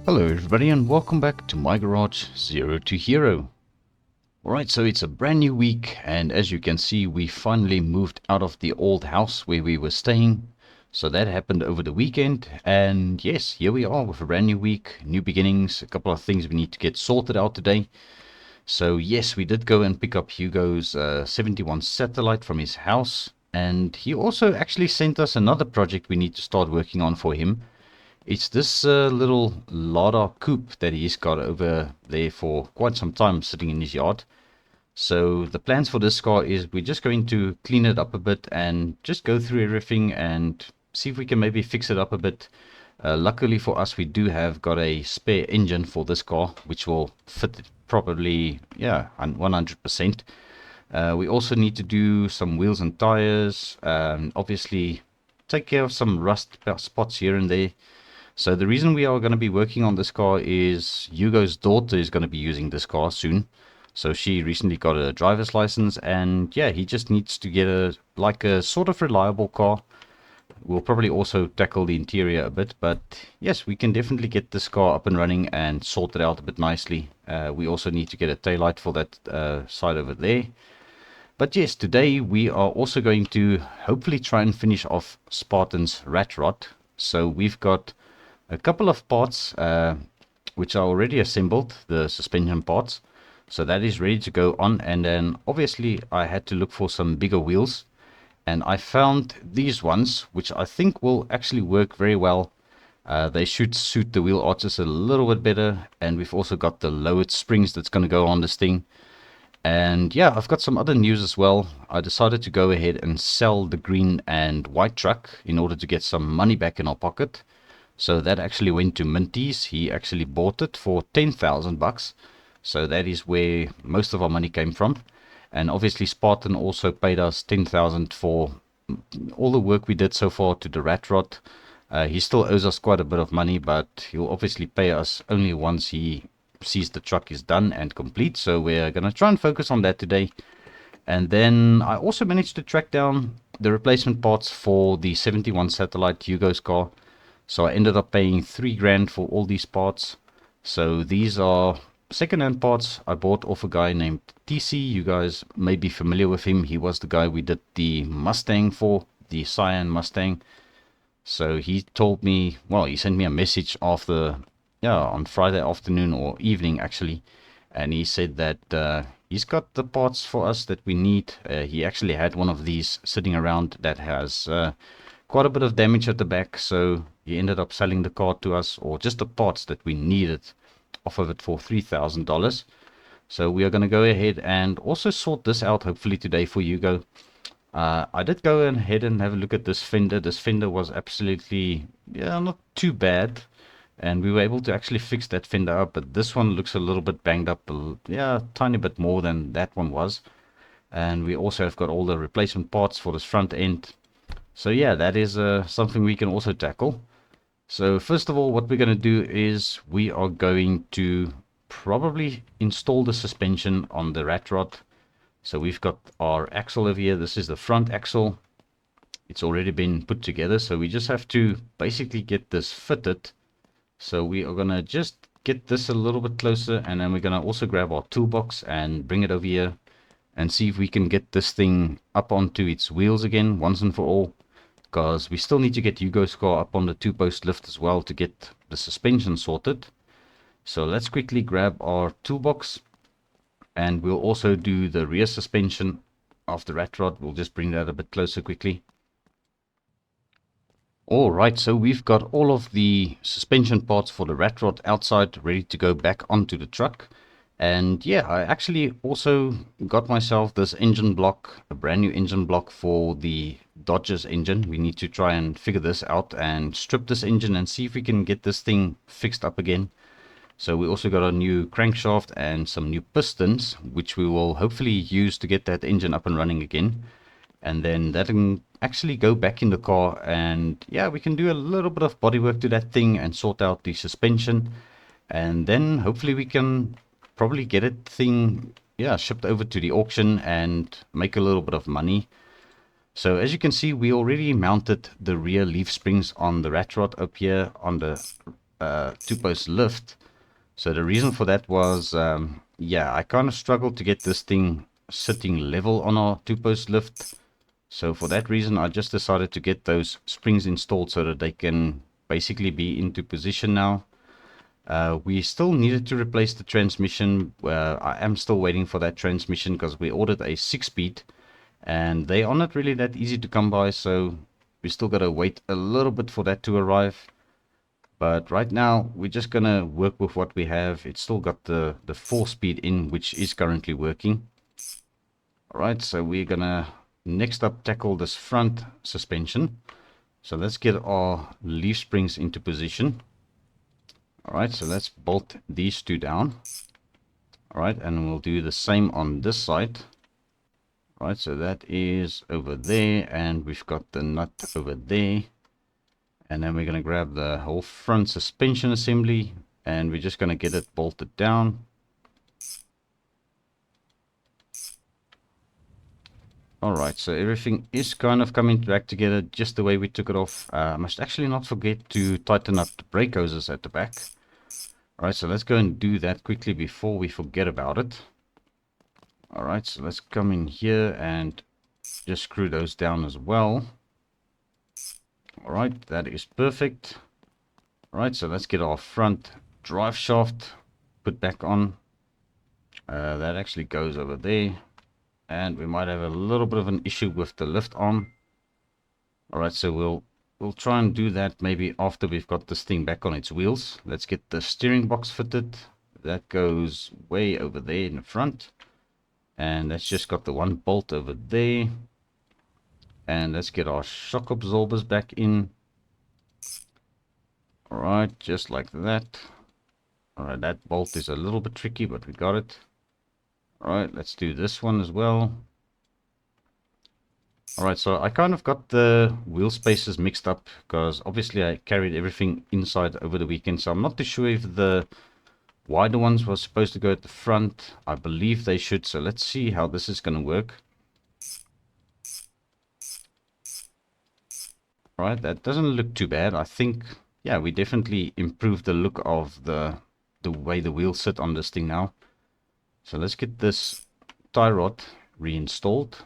Hello everybody and welcome back to my garage, Zero to Hero. Alright, so it's a brand new week, and as you can see we finally moved out of the old house where we were staying. So that happened over the weekend, and yes, here we are with a brand new week, new beginnings, a couple of things we need to get sorted out today. So yes, we did go and pick up Hugo's 71 Satellite from his house, and he also actually sent us another project we need to start working on for him. It's this little Lada coupe that he's got over there for quite some time sitting in his yard. So the plans for this car is we're just going to clean it up a bit and just go through everything and see if we can maybe fix it up a bit. Luckily for us, we do have got a spare engine for this car, which will fit it properly, yeah, 100%. We also need to do some wheels and tires, obviously take care of some rust spots here and there. So the reason we are going to be working on this car is Hugo's daughter is going to be using this car soon. So she recently got a driver's license, and yeah, he just needs to get a sort of reliable car. We'll probably also tackle the interior a bit, but yes, we can definitely get this car up and running and sort it out a bit nicely. We also need to get a taillight for that side over there. But yes, today we are also going to hopefully try and finish off Sphartan's rat rod. So we've got a couple of parts which are already assembled, the suspension parts, so that is ready to go on. And then obviously I had to look for some bigger wheels, and I found these ones which I think will actually work very well. They should suit the wheel arches a little bit better, and we've also got the lowered springs that's going to go on this thing. And yeah, I've got some other news as well. I decided to go ahead and sell the green and white truck in order to get some money back in our pocket. So that actually went to Minty's. He actually bought it for 10,000 bucks. So that is where most of our money came from. And obviously Sphartan also paid us 10,000 for all the work we did so far to the rat rod. He still owes us quite a bit of money, but he'll obviously pay us only once he sees the truck is done and complete. So we're going to try and focus on that today. And then I also managed to track down the replacement parts for the 71 Satellite, Hugo's car. So I ended up paying 3 grand for all these parts. So these are second-hand parts I bought off a guy named TC. You guys may be familiar with him. He was the guy we did the Mustang for, the Cyan Mustang. So he told me, well, he sent me a message after, yeah, on Friday afternoon or evening actually. And he said that he's got the parts for us that we need. He actually had one of these sitting around that has quite a bit of damage at the back, so he ended up selling the car to us, or just the parts that we needed, off of it for $3,000. So we are going to go ahead and also sort this out hopefully today for Hugo. I did go ahead and have a look at this fender. This fender was absolutely, yeah, not too bad, and we were able to actually fix that fender up, but this one looks a little bit banged up, yeah, a tiny bit more than that one was. And we also have got all the replacement parts for this front end. So yeah, that is something we can also tackle. So first of all, what we're going to do is we are going to probably install the suspension on the rat rod. So we've got our axle over here. This is the front axle. It's already been put together, so we just have to basically get this fitted. So we are going to just get this a little bit closer, and then we're going to also grab our toolbox and bring it over here and see if we can get this thing up onto its wheels again once and for all. Because we still need to get Hugo's car up on the 2-post lift as well to get the suspension sorted. So let's quickly grab our toolbox, and we'll also do the rear suspension of the rat rod. We'll just bring that a bit closer quickly. Alright, so we've got all of the suspension parts for the rat rod outside ready to go back onto the truck. And yeah, I actually also got myself this engine block, a brand new engine block for the Dodge's engine. We need to try and figure this out and strip this engine and see if we can get this thing fixed up again. So we also got a new crankshaft and some new pistons, which we will hopefully use to get that engine up and running again. And then that can actually go back in the car, and yeah, we can do a little bit of bodywork to that thing and sort out the suspension. And then hopefully we can probably get it thing, yeah, shipped over to the auction and make a little bit of money. So as you can see, we already mounted the rear leaf springs on the rat rod up here on the two-post lift. So the reason for that was, yeah, I kind of struggled to get this thing sitting level on our two-post lift. So for that reason, I just decided to get those springs installed so that they can basically be into position now. We still needed to replace the transmission. I am still waiting for that transmission because we ordered a 6-speed and they are not really that easy to come by. So we still got to wait a little bit for that to arrive. But right now, we're just going to work with what we have. It's still got the 4-speed in, which is currently working. Alright, so we're going to next up tackle this front suspension. So let's get our leaf springs into position. Alright, so let's bolt these two down. Alright, and we'll do the same on this side. Alright, so that is over there, and we've got the nut over there. And then we're going to grab the whole front suspension assembly, and we're just going to get it bolted down. Alright, so everything is kind of coming back together just the way we took it off. I must actually not forget to tighten up the brake hoses at the back. Alright, so let's go and do that quickly before we forget about it. Alright, so let's come in here and just screw those down as well. Alright, that is perfect. Alright, so let's get our front drive shaft put back on. That actually goes over there. And we might have a little bit of an issue with the lift arm. Alright, so we'll try and do that maybe after we've got this thing back on its wheels. Let's get the steering box fitted. That goes way over there in the front. And that's just got the one bolt over there. And let's get our shock absorbers back in. Alright, just like that. Alright, that bolt is a little bit tricky, but we got it. Alright, let's do this one as well. Alright, so I kind of got the wheel spaces mixed up because obviously I carried everything inside over the weekend. So I'm not too sure if the wider ones were supposed to go at the front. I believe they should. So let's see how this is going to work. Alright, that doesn't look too bad. I think, yeah, we definitely improved the look of the way the wheels sit on this thing now. So let's get this tie rod reinstalled.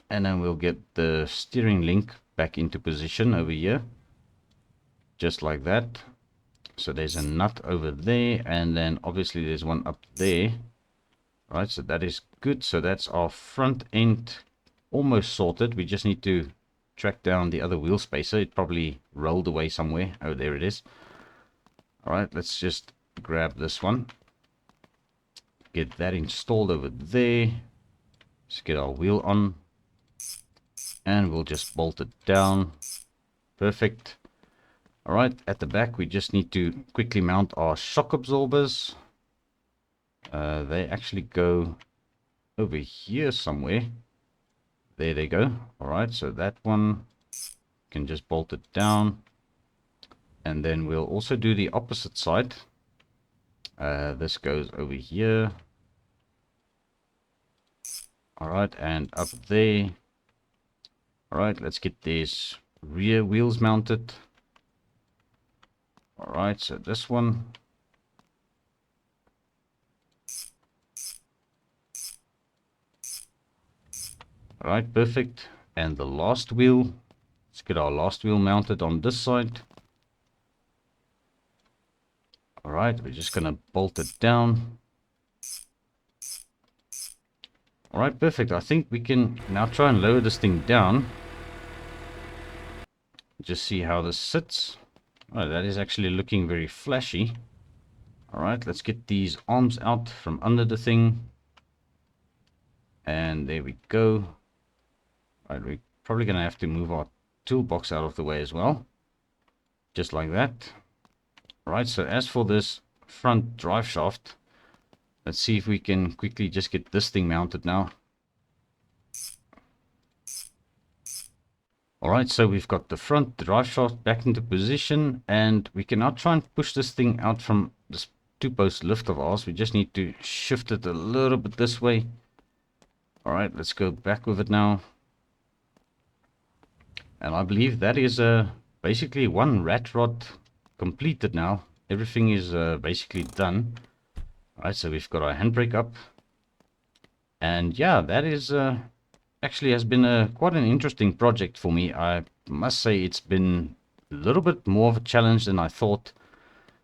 And then we'll get the steering link back into position over here. Just like that. So there's a nut over there. And then obviously there's one up there. Right, so that is good. So that's our front end almost sorted. We just need to track down the other wheel spacer. It probably rolled away somewhere. Oh, there it is. Alright, let's just grab this one. Get that installed over there. Let's get our wheel on. And we'll just bolt it down. Perfect. Alright, at the back we just need to quickly mount our shock absorbers. They actually go over here somewhere. There they go. Alright, so that one can just bolt it down. And then we'll also do the opposite side. This goes over here. Alright, and up there. Alright, let's get these rear wheels mounted. Alright, so this one. Alright, perfect. And the last wheel. Let's get our last wheel mounted on this side. Alright, we're just going to bolt it down. Alright, perfect. I think we can now try and lower this thing down. Just see how this sits. Oh, that is actually looking very flashy. Alright, let's get these arms out from under the thing. And there we go. Alright, we're probably going to have to move our toolbox out of the way as well. Just like that. Alright, so as for this front drive shaft, let's see if we can quickly just get this thing mounted now. Alright, so we've got the front drive shaft back into position, and we can now try and push this thing out from this two-post lift of ours. We just need to shift it a little bit this way. Alright, let's go back with it now. And I believe that is basically one rat rod completed now. everything is basically done. Alright, so we've got our handbrake up. And yeah, that is actually has been quite an interesting project for me. I must say it's been a little bit more of a challenge than I thought.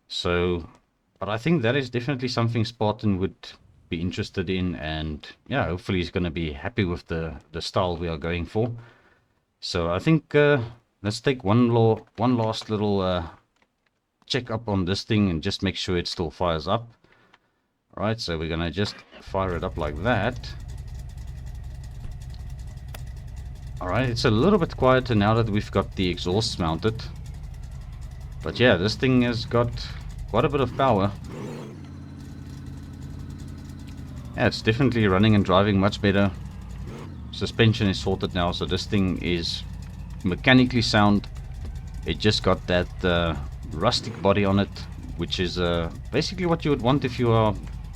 So, but I think that is definitely something Sphartan would be interested in, and yeah, hopefully he's going to be happy with the style we are going for. So I think let's take one last little check up on this thing and just make sure it still fires up. All right, so we're going to just fire it up like that. Alright, it's a little bit quieter now that we've got the exhausts mounted. But yeah, this thing has got quite a bit of power. Yeah, it's definitely running and driving much better. Suspension is sorted now, so this thing is mechanically sound. It just got that rustic body on it, which is basically what you would want if you are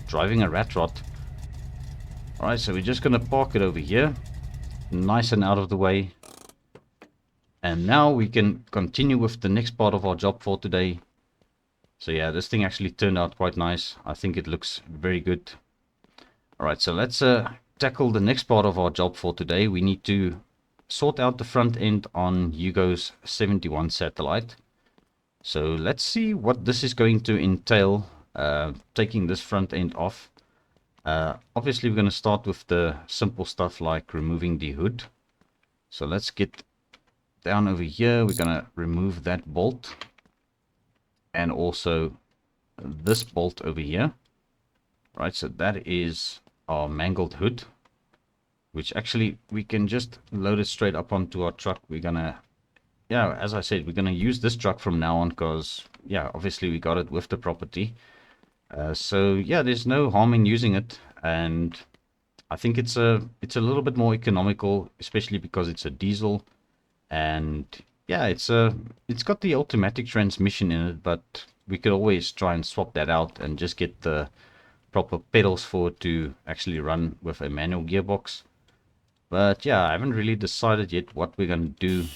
driving a rat rod. Alright, so we're just going to park it over here. Nice and out of the way. And now we can continue with the next part of our job for today. So yeah, this thing actually turned out quite nice. I think it looks very good. Alright, so let's tackle the next part of our job for today. We need to sort out the front end on Hugo's 71 Satellite. So let's see what this is going to entail, taking this front end off. Obviously, we're going to start with the simple stuff like removing the hood. So let's get down over here. We're going to remove that bolt. And also this bolt over here. Right, so that is our mangled hood. Which actually, we can just load it straight up onto our truck. We're going to, yeah, as I said, we're going to use this truck from now on. Because, yeah, obviously we got it with the property. So yeah, there's no harm in using it, and I think it's a little bit more economical, especially because it's a diesel, and yeah, it's got the automatic transmission in it, but we could always try and swap that out and just get the proper pedals for it to actually run with a manual gearbox. But yeah, I haven't really decided yet what we're going to do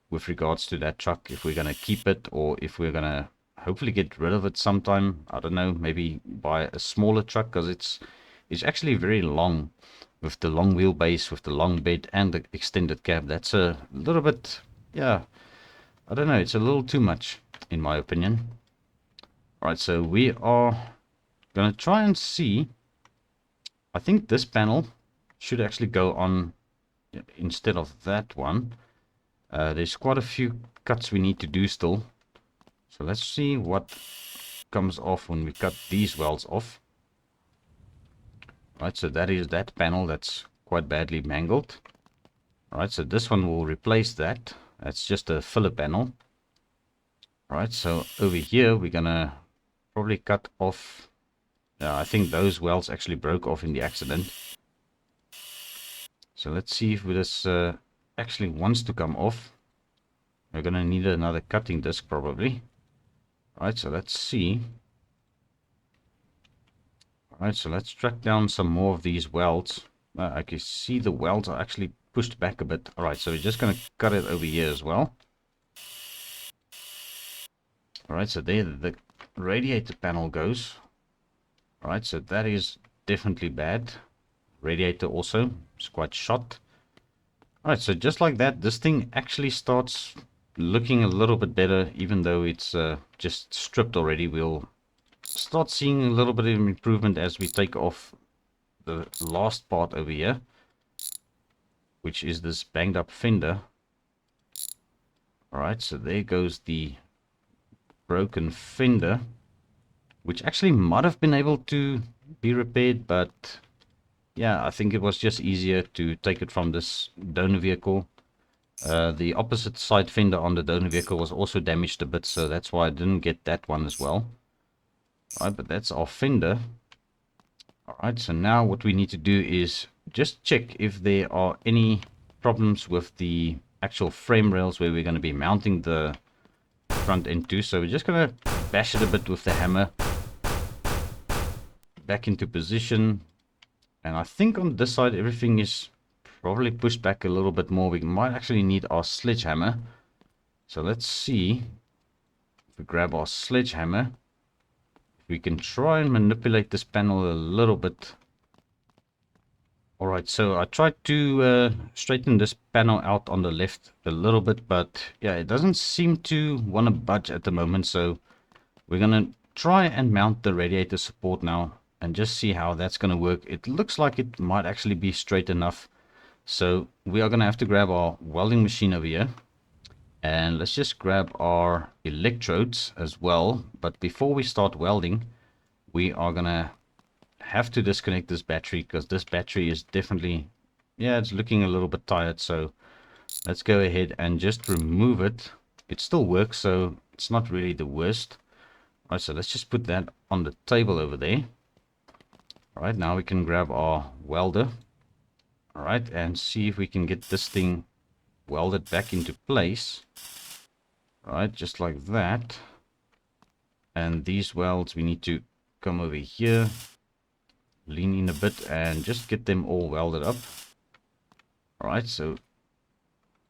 with regards to that truck, if we're going to keep it or if we're going to hopefully get rid of it sometime. I don't know, maybe buy a smaller truck, because it's actually very long, with the long wheelbase, with the long bed and the extended cab. That's a little bit, yeah, I don't know, it's a little too much in my opinion. Alright, so we are gonna try and see. I think this panel should actually go on instead of that one. There's quite a few cuts we need to do still. So let's see what comes off when we cut these welds off. Right, so that is that panel that's quite badly mangled. Right, so this one will replace that. That's just a filler panel. Right, so over here we're gonna probably cut off. I think those welds actually broke off in the accident. So let's see if this actually wants to come off. We're gonna need another cutting disc probably. Alright, so let's see. Alright, so let's track down some more of these welds. I can see the welds are actually pushed back a bit. Alright, so we're just going to cut it over here as well. Alright, so there the radiator panel goes. Alright, so that is definitely bad. Radiator also is quite shot. Alright, so just like that, this thing actually starts looking a little bit better, even though it's just stripped already. We'll start seeing a little bit of improvement as we take off the last part over here, which is this banged up fender. Alright, so there goes the broken fender, which actually might have been able to be repaired, but yeah, I think it was just easier to take it from this donor vehicle. The opposite side fender on the donor vehicle was also damaged a bit, so that's why I didn't get that one as well. Alright, but that's our fender. Alright, so now what we need to do is just check if there are any problems with the actual frame rails where we're going to be mounting the front end to. So we're just going to bash it a bit with the hammer. Back into position. And I think on this side everything is probably pushed back a little bit more. We might actually need our sledgehammer. So let's see if we grab our sledgehammer, we can try and manipulate this panel a little bit. Alright, so I tried to straighten this panel out on the left a little bit, but yeah, it doesn't seem to want to budge at the moment, so we're going to try and mount the radiator support now and just see how that's going to work. It looks like it might actually be straight enough, so we are going to have to grab our welding machine over here, and let's just grab our electrodes as well. But before we start welding, we are going to have to disconnect this battery, because this battery is definitely, yeah, it's looking a little bit tired. So let's go ahead and just remove it. It still works, so it's not really the worst. All right, so let's just put that on the table over there. All right, now we can grab our welder, all right, and see if we can get this thing welded back into place. All right, just like that. And these welds, we need to come over here, lean in a bit, and just get them all welded up. All right, so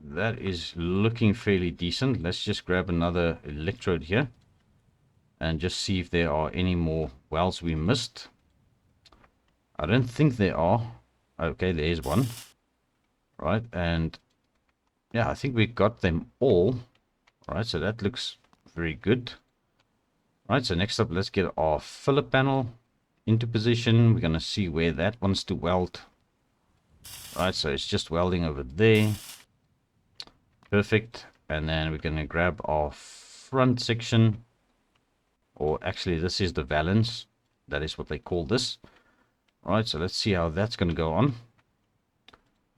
that is looking fairly decent. Let's just grab another electrode here and just see if there are any more welds we missed. I don't think there are. Okay, there is one. All right, and yeah, I think we got them all. All right, so that looks very good. All right, so next up, let's get our filler panel into position. We're going to see where that wants to weld. All right, so it's just welding over there. Perfect. And then we're going to grab our front section, or actually this is the valance. That is what they call this. All right, so let's see how that's going to go on.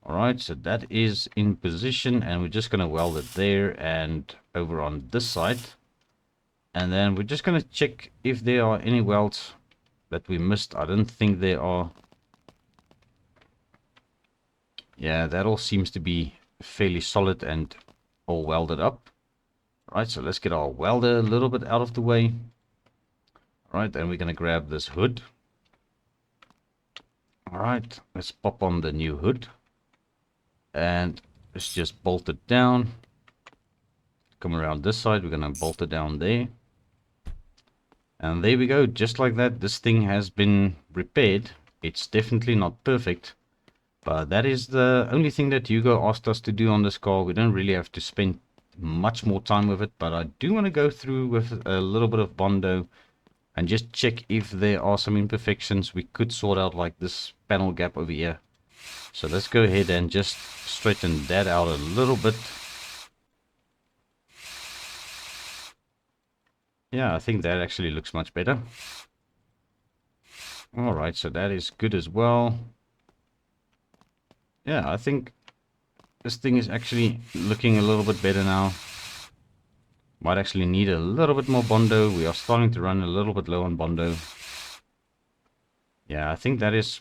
All right, so that is in position, and we're just going to weld it there and over on this side. And then we're just going to check if there are any welds that we missed. I don't think there are. Yeah, that all seems to be fairly solid and all welded up. All right, so let's get our welder a little bit out of the way. All right, then we're going to grab this hood. All right, let's pop on the new hood. And let's just bolt it down. Come around this side, we're going to bolt it down there. And there we go, just like that, this thing has been repaired. It's definitely not perfect, but that is the only thing that Hugo asked us to do on this car. We don't really have to spend much more time with it, but I do want to go through with a little bit of Bondo and just check if there are some imperfections we could sort out, like this panel gap over here. So let's go ahead and just straighten that out a little bit. Yeah, I think that actually looks much better. All right, so that is good as well. Yeah, I think this thing is actually looking a little bit better now. Might actually need a little bit more Bondo. We are starting to run a little bit low on Bondo. Yeah, I think that is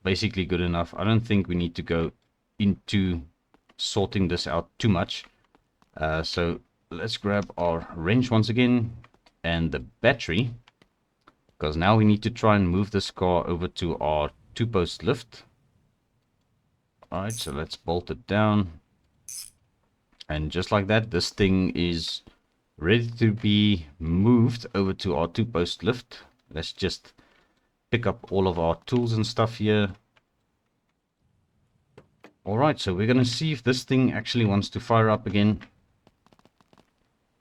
basically good enough. I don't think we need to go into sorting this out too much. So let's grab our wrench once again and the battery, because now we need to try and move this car over to our 2-post lift. All right, so let's bolt it down. And just like that, this thing is ready to be moved over to our 2-post lift. Let's just pick up all of our tools and stuff here. All right, so we're going to see if this thing actually wants to fire up again.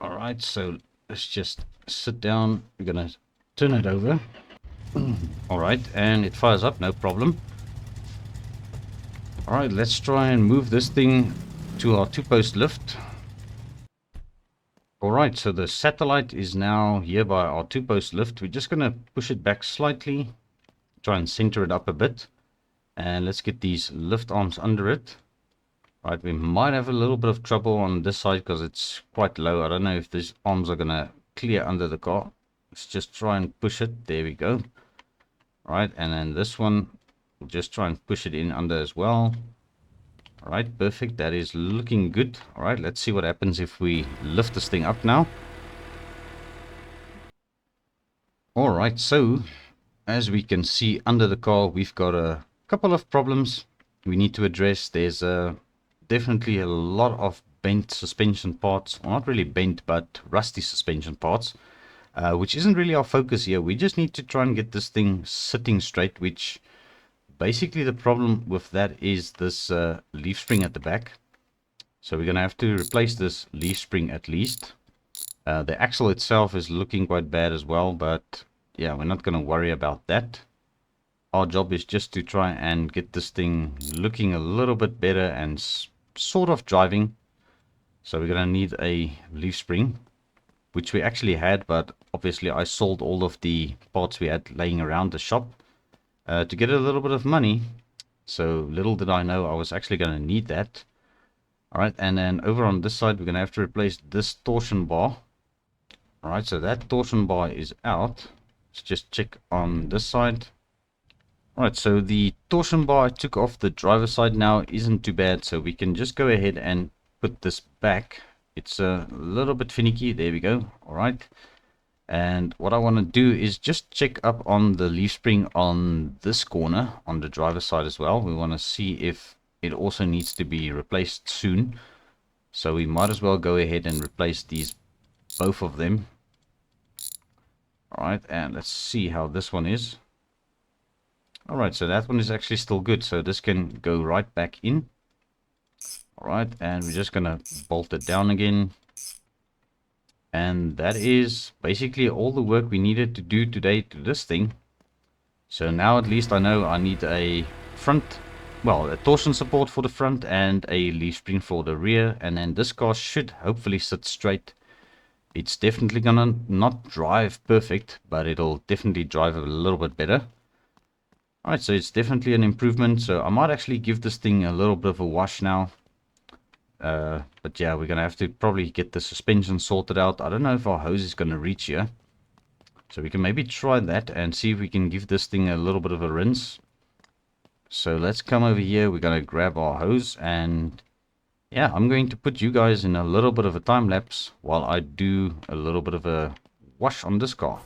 All right, so let's just sit down. We're going to turn it over. All right, and it fires up, no problem. All right, let's try and move this thing to our 2-post lift. All right, so the satellite is now here by our 2-post lift. We're just going to push it back slightly, try and center it up a bit, and let's get these lift arms under it. All right, we might have a little bit of trouble on this side because it's quite low. I don't know if these arms are going to clear under the car. Let's just try and push it. There we go. All right, and then this one, we'll just try and push it in under as well. All right, perfect. That is looking good. All right, let's see what happens if we lift this thing up now. All right, so as we can see under the car, we've got a couple of problems we need to address. There's definitely a lot of bent suspension parts, well, not really bent, but rusty suspension parts, which isn't really our focus here. We just need to try and get this thing sitting straight, which basically the problem with that is this leaf spring at the back. So we're going to have to replace this leaf spring at least. The axle itself is looking quite bad as well, but yeah, we're not going to worry about that. Our job is just to try and get this thing looking a little bit better and sort of driving. So we're going to need a leaf spring, which we actually had, but obviously I sold all of the parts we had laying around the shop to get a little bit of money. So little did I know I was actually going to need that. Alright, and then over on this side we're going to have to replace this torsion bar. Alright, so that torsion bar is out. Let's just check on this side. Alright, so the torsion bar I took off the driver's side now isn't too bad, so we can just go ahead and put this back. It's a little bit finicky. There we go. Alright, and what I want to do is just check up on the leaf spring on this corner on the driver's side as well. We want to see if it also needs to be replaced soon, so we might as well go ahead and replace these, both of them. Alright, and let's see how this one is. Alright, so that one is actually still good, so this can go right back in. Alright, and we're just gonna bolt it down again. And that is basically all the work we needed to do today to this thing. So now at least I know I need a front, well, a torsion support for the front and a leaf spring for the rear, and then this car should hopefully sit straight. It's definitely gonna not drive perfect, but it'll definitely drive a little bit better. Alright, so it's definitely an improvement, so I might actually give this thing a little bit of a wash now. But yeah, we're gonna have to probably get the suspension sorted out. I don't know if our hose is gonna reach here, so we can maybe try that and see if we can give this thing a little bit of a rinse. So let's come over here, we're gonna grab our hose, and yeah, I'm going to put you guys in a little bit of a time lapse while I do a little bit of a wash on this car.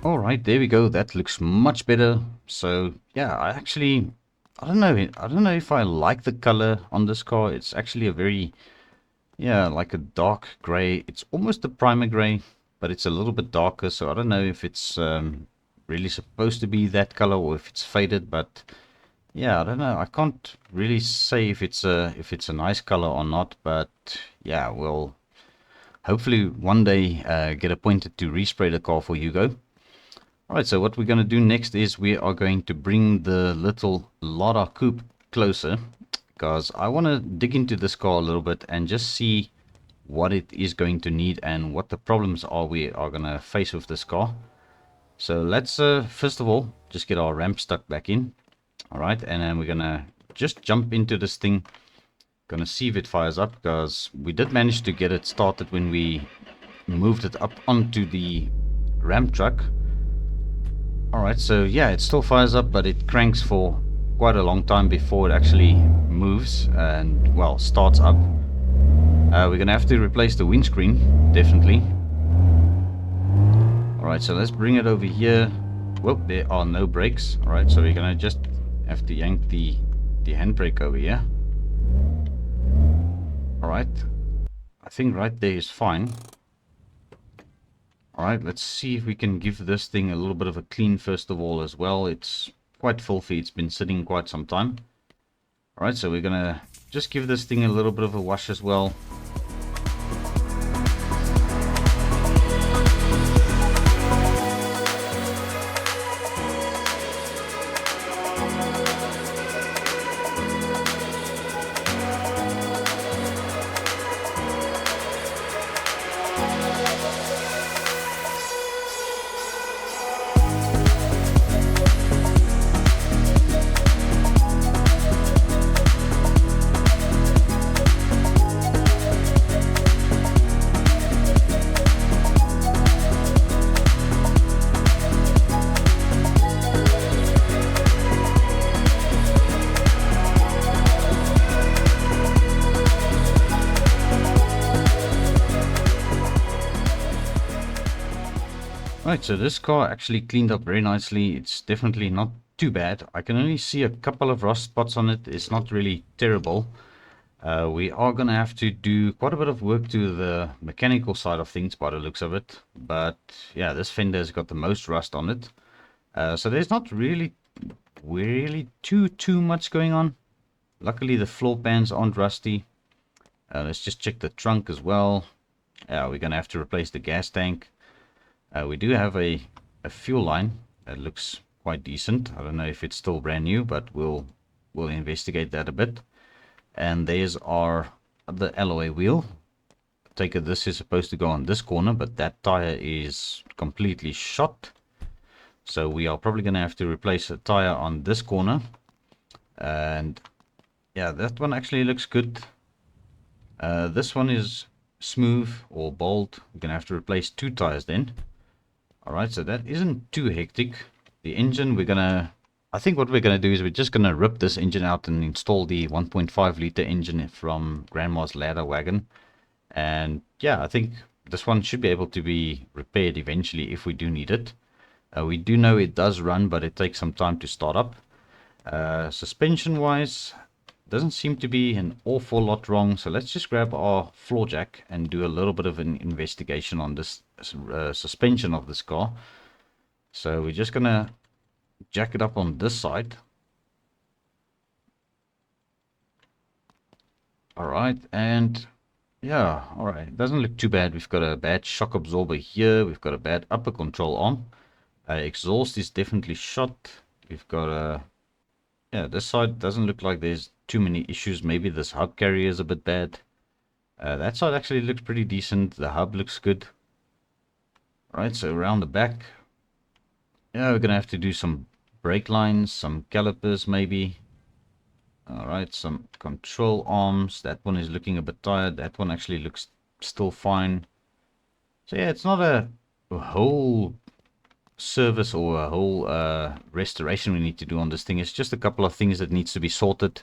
Alright, there we go. That looks much better. So yeah, I don't know if I like the color on this car. It's actually a very, yeah, like a dark gray. It's almost a primer gray, but it's a little bit darker. So I don't know if it's really supposed to be that color or if it's faded, but yeah, I don't know. I can't really say if it's a nice color or not, but yeah, we'll hopefully one day get appointed to respray the car for Hugo. Alright, so what we're going to do next is we are going to bring the little Lada coupe closer, because I want to dig into this car a little bit and just see what it is going to need and what the problems are we are going to face with this car. So let's first of all just get our ramp stuck back in. Alright, and then we're going to just jump into this thing. Gonna see if it fires up, because we did manage to get it started when we moved it up onto the ramp truck. Alright, so yeah, it still fires up, but it cranks for quite a long time before it actually moves and, well, starts up. We're gonna have to replace the windscreen, definitely. Alright, so let's bring it over here. Well, there are no brakes. Alright, so we're gonna just have to yank the handbrake over here. Alright, I think right there is fine. Alright, let's see if we can give this thing a little bit of a clean first of all as well. It's quite filthy, it's been sitting quite some time. Alright, so we're gonna just give this thing a little bit of a wash as well. Alright, so this car actually cleaned up very nicely. It's definitely not too bad. I can only see a couple of rust spots on it. It's not really terrible. We are going to have to do quite a bit of work to the mechanical side of things by the looks of it. But yeah, this fender has got the most rust on it. So there's not really too much going on. Luckily the floor pans aren't rusty. Let's just check the trunk as well. We're going to have to replace the gas tank. We do have a fuel line that looks quite decent. I don't know if it's still brand new, but we'll investigate that a bit. And there's our the alloy wheel. Take it, this is supposed to go on this corner, but that tire is completely shot. So we are probably going to have to replace a tire on this corner. And yeah, that one actually looks good. This one is smooth or bold. We're going to have to replace 2 tires then. Alright, so that isn't too hectic. The engine, I think what we're going to do is we're just going to rip this engine out and install the 1.5 liter engine from Grandma's ladder wagon. And yeah, I think this one should be able to be repaired eventually if we do need it. We do know it does run, but it takes some time to start up. Suspension wise, doesn't seem to be an awful lot wrong. So let's just grab our floor jack and do a little bit of an investigation on this suspension of this car. So we're just gonna jack it up on this side. Alright, and yeah, alright, it doesn't look too bad. We've got a bad shock absorber here. We've got a bad upper control arm. Exhaust is definitely shot. We've got a yeah, this side doesn't look like there's too many issues. Maybe this hub carrier is a bit bad. That side actually looks pretty decent. The hub looks good. Right, so around the back, yeah, we're gonna have to do some brake lines, some calipers maybe. Alright, some control arms. That one is looking a bit tired. That one actually looks still fine. So yeah, it's not a whole service or a whole restoration we need to do on this thing. It's just a couple of things that needs to be sorted.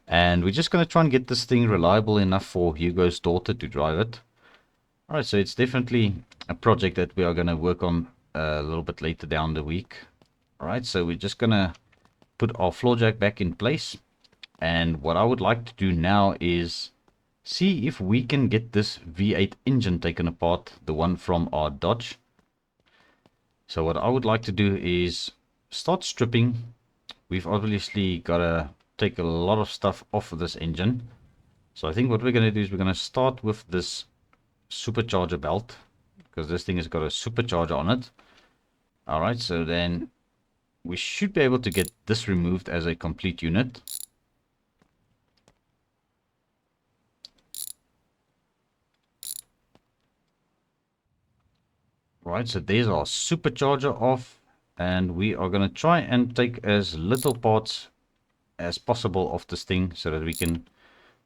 And we're just going to try and get this thing reliable enough for Hugo's daughter to drive it. Alright, so it's definitely a project that we are going to work on a little bit later down the week. Alright, so we're just going to put our floor jack back in place. And what I would like to do now is see if we can get this V8 engine taken apart, the one from our Dodge. So what I would like to do is start stripping. We've obviously got to take a lot of stuff off of this engine. So I think what we're going to do is we're going to start with this supercharger belt, because this thing has got a supercharger on it. Alright, so then we should be able to get this removed as a complete unit. Right, so there's our supercharger off, and we are going to try and take as little parts as possible of this thing so that we can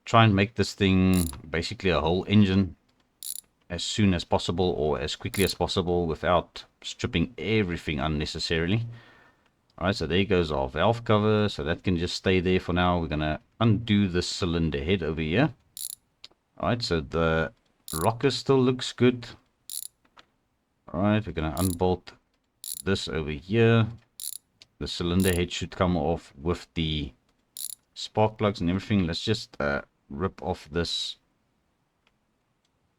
try and make this thing basically a whole engine as soon as possible or as quickly as possible without stripping everything unnecessarily. Alright, so there goes our valve cover, so that can just stay there for now. We're going to undo the cylinder head over here. Alright, so the rocker still looks good. Alright, we're going to unbolt this over here. The cylinder head should come off with the spark plugs and everything. Let's just rip off this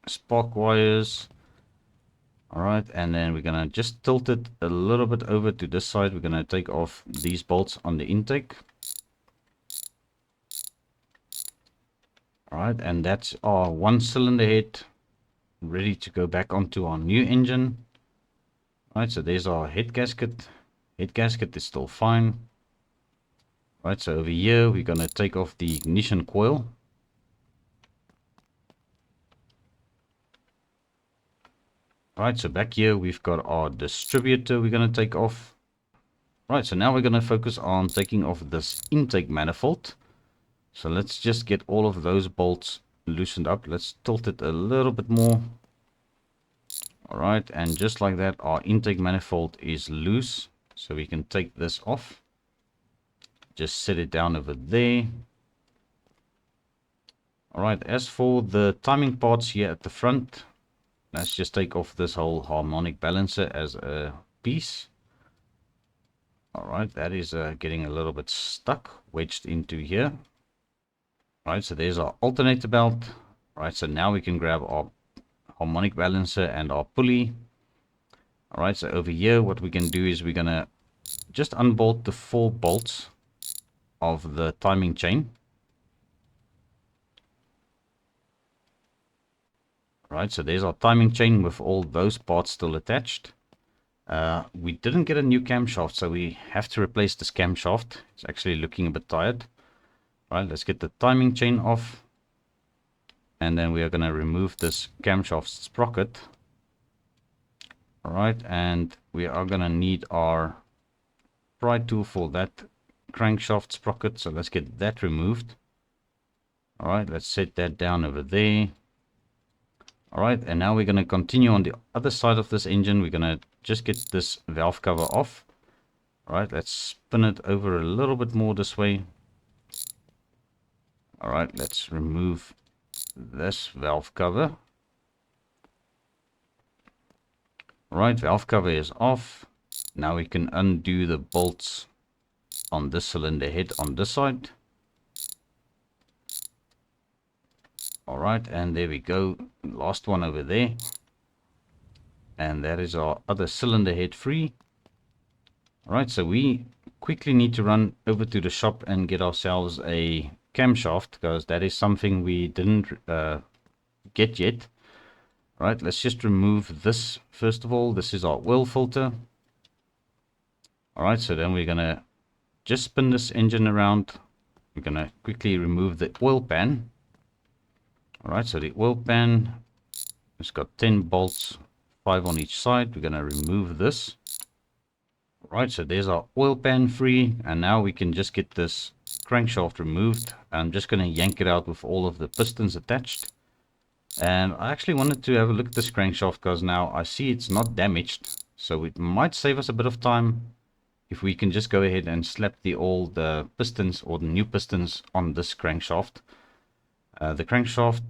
spark wires. Alright, and then we're going to just tilt it a little bit over to this side. We're going to take off these bolts on the intake. Alright, and that's our one cylinder head ready to go back onto our new engine. Alright, so there's our head gasket. Head gasket is still fine. Right, so over here we're going to take off the ignition coil. Right, so back here we've got our distributor we're going to take off. Right, so now we're going to focus on taking off this intake manifold. So let's just get all of those bolts loosened up. Let's tilt it a little bit more. Alright, and just like that, our intake manifold is loose. So we can take this off. Just set it down over there. Alright, as for the timing parts here at the front, let's just take off this whole harmonic balancer as a piece. Alright, that is getting a little bit stuck, wedged into here. Alright, so there's our alternator belt. Alright, so now we can grab our harmonic balancer and our pulley. Alright, so over here what we can do is we're going to just unbolt the 4 bolts of the timing chain. Alright, so there's our timing chain with all those parts still attached. We didn't get a new camshaft, so we have to replace this camshaft. It's actually looking a bit tired. Alright, let's get the timing chain off. And then we are going to remove this camshaft sprocket. Alright, and we are going to need our pry tool for that crankshaft sprocket. So let's get that removed. Alright, let's set that down over there. Alright, and now we're going to continue on the other side of this engine. We're going to just get this valve cover off. Alright, let's spin it over a little bit more this way. Alright, let's remove this valve cover. Alright, valve cover is off. Now we can undo the bolts on this cylinder head on this side. Alright, and there we go. Last one over there. And that is our other cylinder head free. Alright, so we quickly need to run over to the shop and get ourselves a camshaft, because that is something we didn't get yet. Right, let's just remove this first of all. This is our oil filter. Alright, so then we're going to just spin this engine around. We're going to quickly remove the oil pan. Alright, so the oil pan has got 10 bolts, 5 on each side. We're going to remove this. Alright, so there's our oil pan free, and now we can just get this crankshaft removed. I'm just going to yank it out with all of the pistons attached. And I actually wanted to have a look at this crankshaft because now I see it's not damaged, so it might save us a bit of time if we can just go ahead and slap the old pistons or the new pistons on this crankshaft. The crankshaft,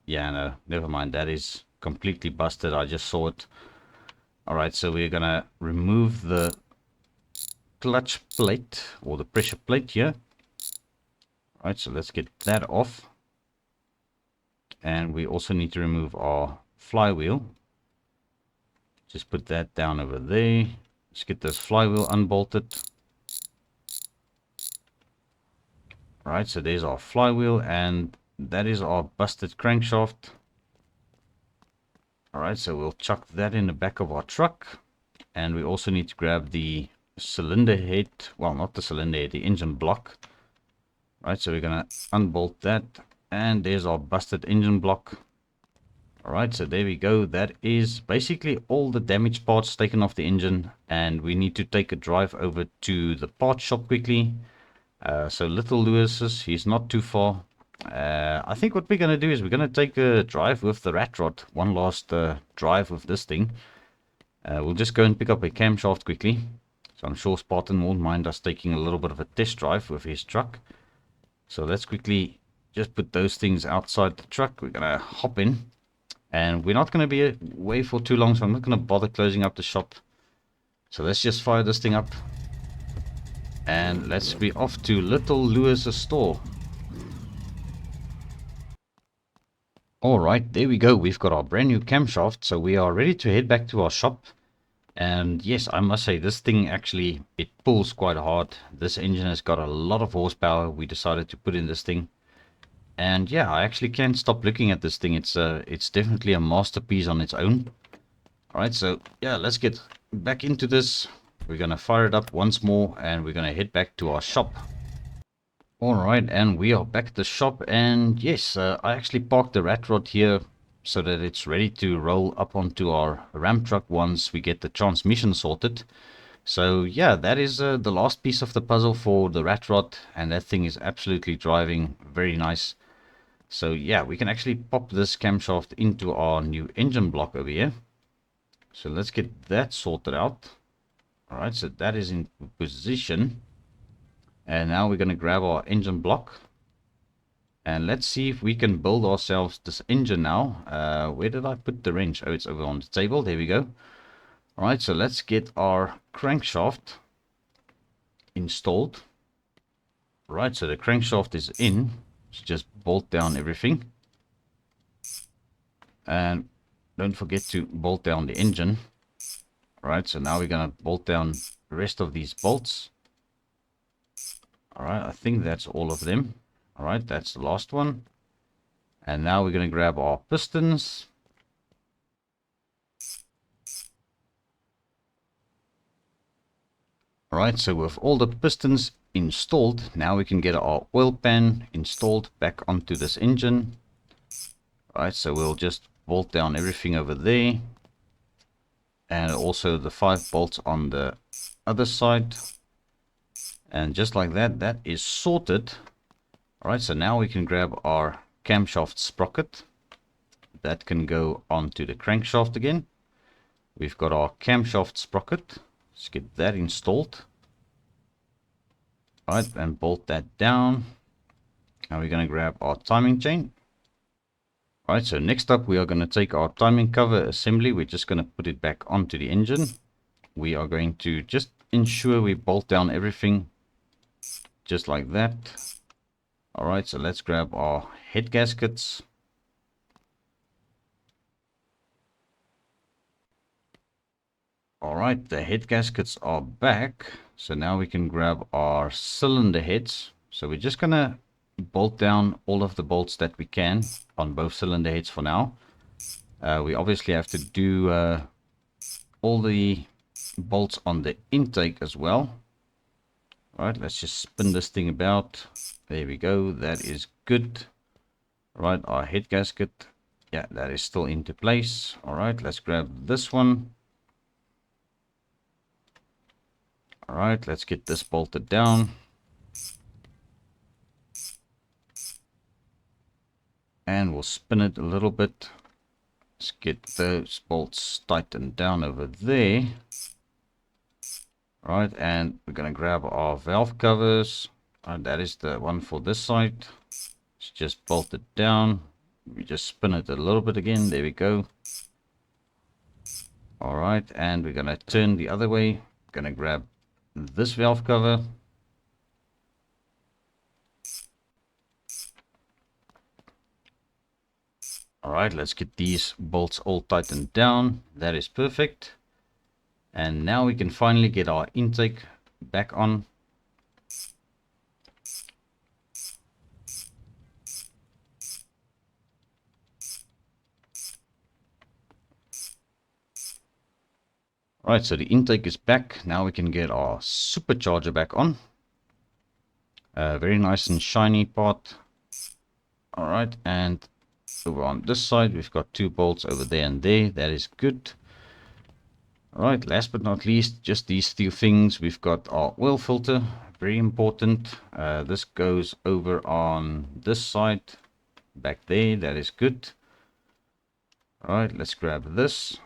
yeah, no, never mind, that is completely busted. I just saw it. Alright, so we're gonna remove the clutch plate or the pressure plate here. Alright, so let's get that off. And we also need to remove our flywheel. Just put that down over there. Let's get this flywheel unbolted. Alright, so there's our flywheel, and that is our busted crankshaft. Alright, so we'll chuck that in the back of our truck. And we also need to grab the cylinder head. Well, not the cylinder head, the engine block. Alright, so we're going to unbolt that. And there's our busted engine block. Alright, so there we go. That is basically all the damaged parts taken off the engine. And we need to take a drive over to the parts shop quickly. So little Lewis's, he's not too far. I think what we're going to do is we're going to take a drive with the rat rod. One last drive with this thing. We'll just go and pick up a camshaft quickly. So I'm sure Sphartan won't mind us taking a little bit of a test drive with his truck. So let's quickly just put those things outside the truck. We're going to hop in. And we're not going to be away for too long, so I'm not going to bother closing up the shop. So let's just fire this thing up. And let's be off to Little Lewis's store. Alright, there we go. We've got our brand new camshaft, so we are ready to head back to our shop. And yes, I must say, this thing actually, it pulls quite hard. This engine has got a lot of horsepower. We decided to put in this thing. And yeah, I actually can't stop looking at this thing. It's definitely a masterpiece on its own. Alright, so yeah, let's get back into this. We're going to fire it up once more, and we're going to head back to our shop. Alright, and we are back at the shop, and yes, I actually parked the rat rod here so that it's ready to roll up onto our Ram truck once we get the transmission sorted. So yeah, that is the last piece of the puzzle for the rat rod, and that thing is absolutely driving very nice. So yeah, we can actually pop this camshaft into our new engine block over here. So let's get that sorted out. Alright, so that is in position. And now we're going to grab our engine block. And let's see if we can build ourselves this engine now. Where did I put the wrench? Oh, it's over on the table. There we go. All right, so let's get our crankshaft installed. All right, so the crankshaft is in. Let's just bolt down everything. And don't forget to bolt down the engine. All right, so now we're going to bolt down the rest of these bolts. All right, I think that's all of them. All right, that's the last one. And now we're going to grab our pistons. All right, so with all the pistons installed, now we can get our oil pan installed back onto this engine. All right, so we'll just bolt down everything over there. And also the 5 bolts on the other side. And just like that, that is sorted. All right, so now we can grab our camshaft sprocket. That can go onto the crankshaft again. We've got our camshaft sprocket. Let's get that installed. All right, and bolt that down. Now we're going to grab our timing chain. All right, so next up we are going to take our timing cover assembly. We're just going to put it back onto the engine. We are going to just ensure we bolt down everything just like that. All right, so let's grab our head gaskets. All right, the head gaskets are back. So now we can grab our cylinder heads. So we're just going to bolt down all of the bolts that we can on both cylinder heads for now. We obviously have to do all the bolts on the intake as well. All right, let's just spin this thing about. There we go. That is good. All right, our head gasket. Yeah, that is still into place. All right, let's grab this one. All right, let's get this bolted down. And we'll spin it a little bit. Let's get those bolts tightened down over there. All right, and we're going to grab our valve covers. That is the one for this side. Let's just bolt it down. We just spin it a little bit again. There we go. All right, and we're going to turn the other way. Going to grab this valve cover. All right, let's get these bolts all tightened down. That is perfect. And now we can finally get our intake back on. All right, so the intake is back. Now we can get our supercharger back on. Very nice and shiny part. All right, and over on this side, we've got 2 bolts over there and there. That is good. All right, last but not least, just these 2 things. We've got our oil filter, very important. This goes over on this side, back there. That is good. All right, let's grab this.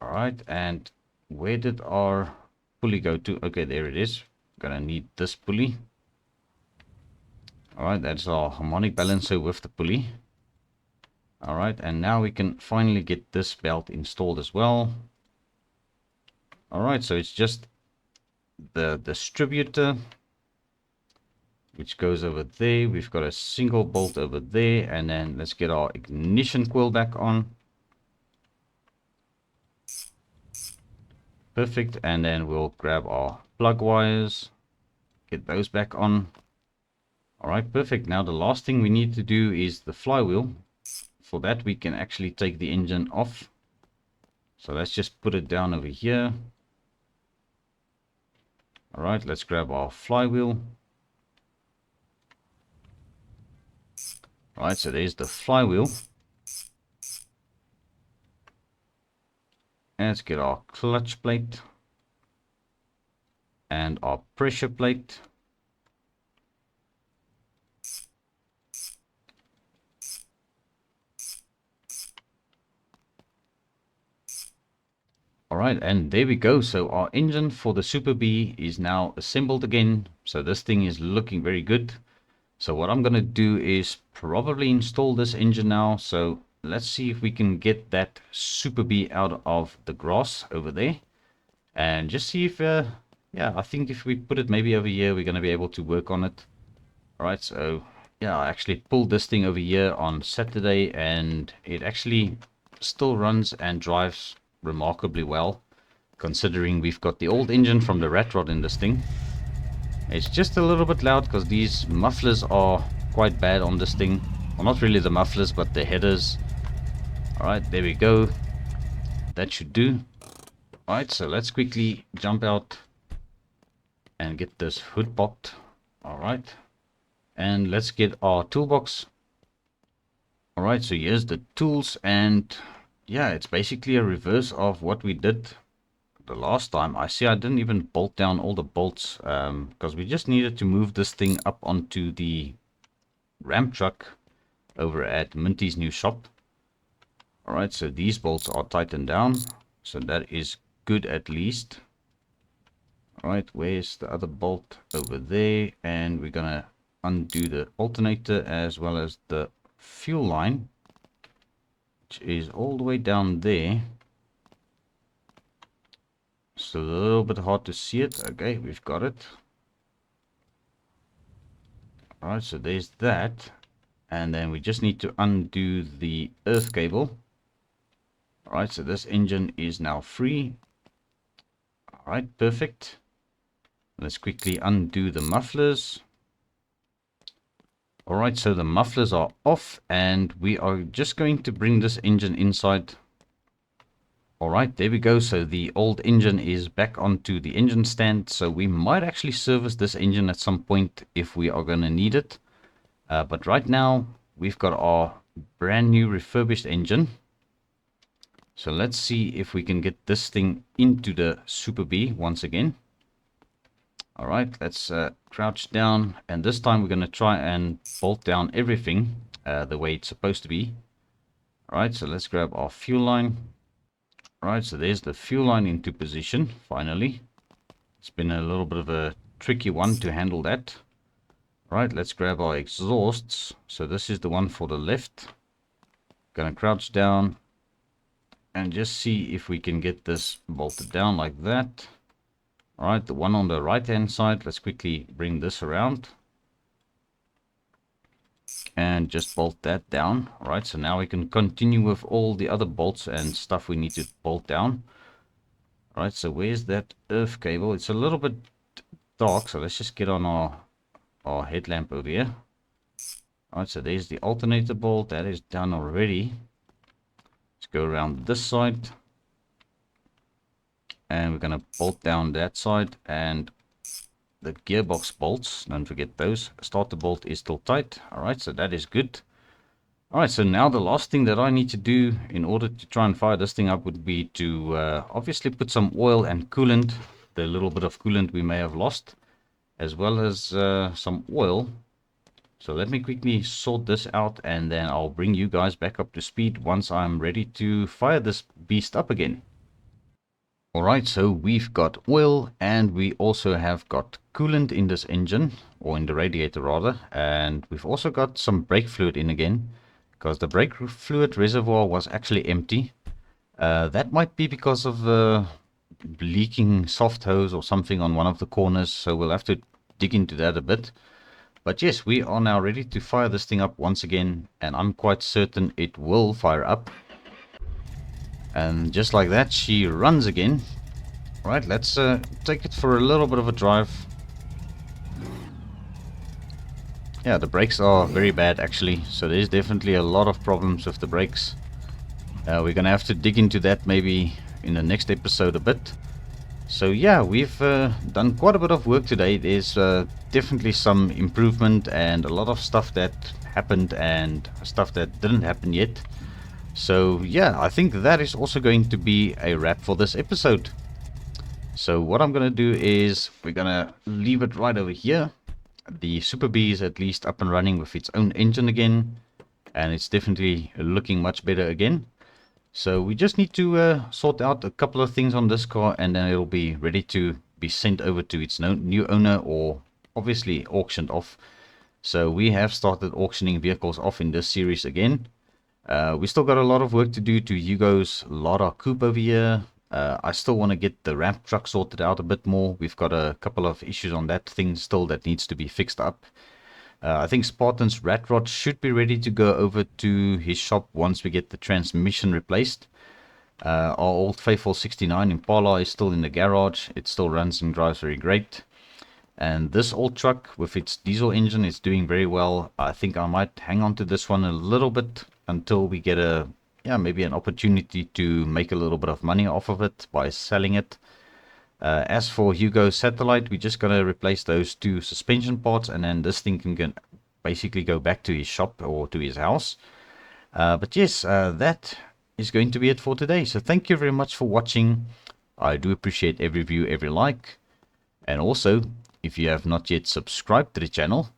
All right, and where did our pulley go to? Okay, there it is. Gonna need this pulley. All right, that's our harmonic balancer with the pulley. All right, and now we can finally get this belt installed as well. All right, so it's just the distributor, which goes over there. We've got a single bolt over there, and then let's get our ignition coil back on. Perfect, and then we'll grab our plug wires, get those back on. All right, perfect. Now the last thing we need to do is the flywheel. For that, we can actually take the engine off. So let's just put it down over here. All right, let's grab our flywheel. All right, so there's the flywheel. And let's get our clutch plate and our pressure plate. All right, and there we go. So our engine for the Super B is now assembled again. So this thing is looking very good. So what I'm going to do is probably install this engine now. So let's see if we can get that Super Bee out of the grass over there. And just see if, yeah, I think if we put it maybe over here, we're going to be able to work on it. Alright, so yeah, I actually pulled this thing over here on Saturday, and it actually still runs and drives remarkably well, considering we've got the old engine from the rat rod in this thing. It's just a little bit loud because these mufflers are quite bad on this thing. Well, not really the mufflers, but the headers. Alright, there we go. That should do. Alright, so let's quickly jump out and get this hood popped. Alright, and let's get our toolbox. Alright, so here's the tools, and yeah, it's basically a reverse of what we did the last time. I see I didn't even bolt down all the bolts because we just needed to move this thing up onto the ramp truck over at Minty's new shop. Alright, so these bolts are tightened down, so that is good at least. Alright, where's the other bolt? Over there, and we're gonna undo the alternator as well as the fuel line, which is all the way down there. It's a little bit hard to see it. Okay, we've got it. Alright, so there's that. And then we just need to undo the earth cable. Alright, so this engine is now free. Alright, perfect. Let's quickly undo the mufflers. Alright, so the mufflers are off, and we are just going to bring this engine inside. Alright, there we go. So the old engine is back onto the engine stand. So we might actually service this engine at some point if we are going to need it. But right now, we've got our brand new refurbished engine. So let's see if we can get this thing into the Super Bee once again. Alright, let's crouch down, and this time we're going to try and bolt down everything the way it's supposed to be. Alright, so let's grab our fuel line. Alright, so there's the fuel line into position, finally. It's been a little bit of a tricky one to handle that. Alright, let's grab our exhausts. So this is the one for the left. Gonna crouch down and just see if we can get this bolted down like that. Alright, the one on the right hand side, let's quickly bring this around and just bolt that down. Alright, so now we can continue with all the other bolts and stuff we need to bolt down. Alright, so where's that earth cable? It's a little bit dark, so let's just get on our headlamp over here. Alright, so there's the alternator bolt. That is done already. Let's go around this side. And we're going to bolt down that side, and the gearbox bolts, don't forget those. Starter bolt is still tight. Alright, so that is good. Alright, so now the last thing that I need to do in order to try and fire this thing up would be to obviously put some oil and coolant, the little bit of coolant we may have lost, as well as some oil. So let me quickly sort this out, and then I'll bring you guys back up to speed once I'm ready to fire this beast up again. Alright, so we've got oil, and we also have got coolant in this engine, or in the radiator rather, and we've also got some brake fluid in again, because the brake fluid reservoir was actually empty. That might be because of leaking soft hose or something on one of the corners, so we'll have to dig into that a bit. But yes, we are now ready to fire this thing up once again, and I'm quite certain it will fire up. And just like that, she runs again. Right, let's take it for a little bit of a drive. Yeah, the brakes are very bad actually, so there's definitely a lot of problems with the brakes. We're gonna have to dig into that maybe in the next episode a bit. So yeah, we've done quite a bit of work today. There's definitely some improvement and a lot of stuff that happened and stuff that didn't happen yet. So yeah, I think that is also going to be a wrap for this episode. So what I'm going to do is we're going to leave it right over here. The Super Bee is at least up and running with its own engine again, and it's definitely looking much better again. So we just need to sort out a couple of things on this car, and then it'll be ready to be sent over to its new owner, or obviously auctioned off. So we have started auctioning vehicles off in this series again. We still got a lot of work to do to Hugo's Lada Coupe over here. I still want to get the ramp truck sorted out a bit more. We've got a couple of issues on that thing still that needs to be fixed up. I think Sphartan's rat rod should be ready to go over to his shop once we get the transmission replaced. Our old faithful 69 Impala is still in the garage. It still runs and drives very great. And this old truck with its diesel engine is doing very well. I think I might hang on to this one a little bit until we get maybe an opportunity to make a little bit of money off of it by selling it. As for Hugo Satellite, we're just going to replace those two suspension parts, and then this thing can basically go back to his shop or to his house. But yes, that is going to be it for today. So thank you very much for watching. I do appreciate every view, every like. And also, if you have not yet subscribed to the channel,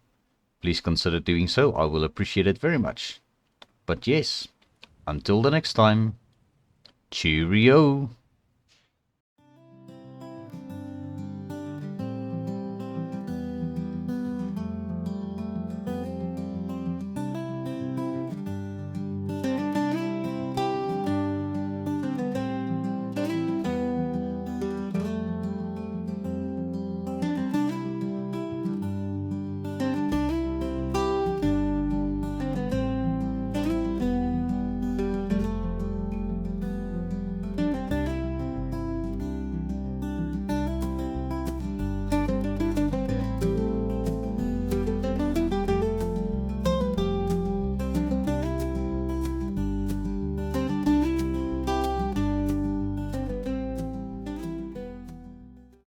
please consider doing so. I will appreciate it very much. But yes, until the next time, cheerio.